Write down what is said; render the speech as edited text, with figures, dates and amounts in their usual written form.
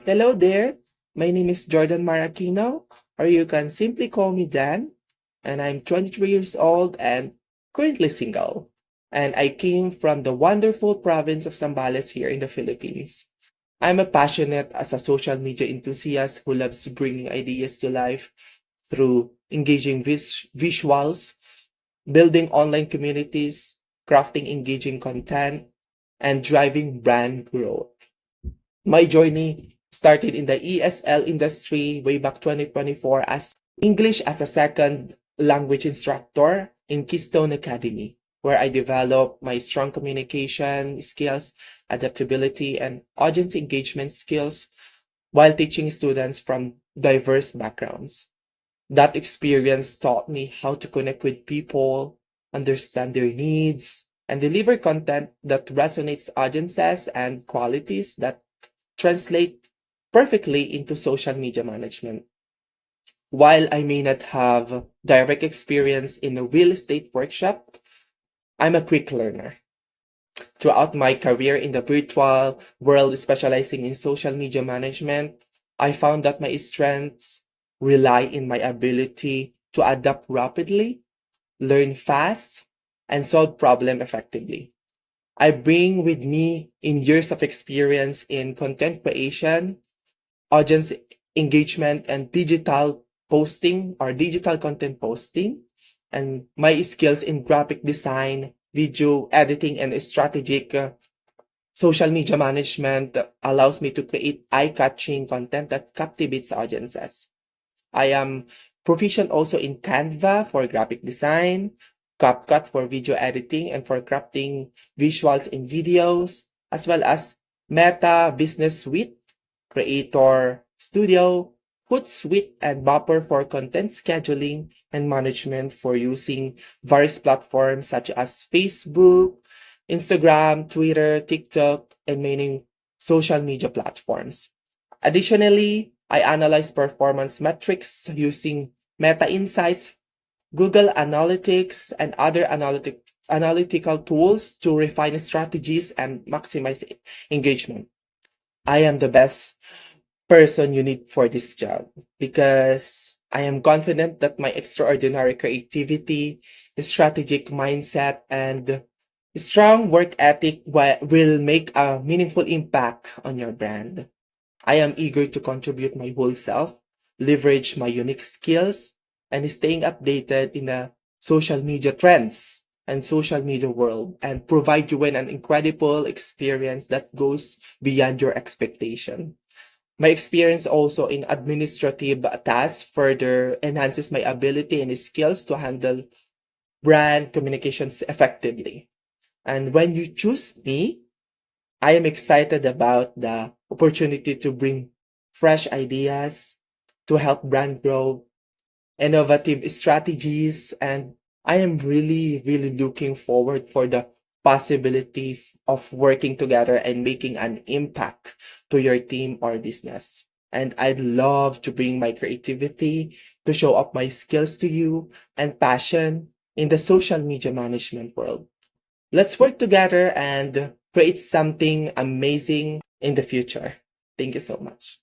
Hello there. My name is Jordan Maracino, or you can simply call me Dan, and I'm 23 years old and currently single. And I came from the wonderful province of Zambales here in the Philippines. I'm a passionate as a social media enthusiast who loves bringing ideas to life through engaging visuals, building online communities, crafting engaging content, and driving brand growth. My journey started in the ESL industry way back 2024 as English as a second language instructor in Keystone Academy, where I developed my strong communication skills, adaptability, and audience engagement skills while teaching students from diverse backgrounds. That experience taught me how to connect with people, understand their needs, and deliver content that resonates audiences and qualities that translate perfectly into social media management. While I may not have direct experience in a real estate workshop, I'm a quick learner. Throughout my career in the virtual world, specializing in social media management, I found that my strengths rely in my ability to adapt rapidly, learn fast, and solve problems effectively. I bring with me in years of experience in content creation, audience engagement, and digital posting or digital content posting, and my skills in graphic design, video editing, and strategic social media management allows me to create eye-catching content that captivates audiences. I am proficient also in Canva for graphic design, CapCut for video editing and for crafting visuals in videos, as well as Meta Business Suite, Creator Studio, Hootsuite, and Bopper for content scheduling and management for using various platforms such as Facebook, Instagram, Twitter, TikTok, and many social media platforms. Additionally, I analyze performance metrics using Meta Insights, Google Analytics, and other analytical tools to refine strategies and maximize engagement. I am the best person you need for this job because I am confident that my extraordinary creativity, strategic mindset, and strong work ethic will make a meaningful impact on your brand. I am eager to contribute my whole self, leverage my unique skills, and staying updated in the social media trends and social media world and provide you with an incredible experience that goes beyond your expectation. My experience also in administrative tasks further enhances my ability and skills to handle brand communications effectively. And when you choose me, I am excited about the opportunity to bring fresh ideas to help brand grow, innovative strategies, and I am really, really looking forward for the possibility of working together and making an impact to your team or business. And I'd love to bring my creativity to show up my skills to you and passion in the social media management world. Let's work together and create something amazing in the future. Thank you so much.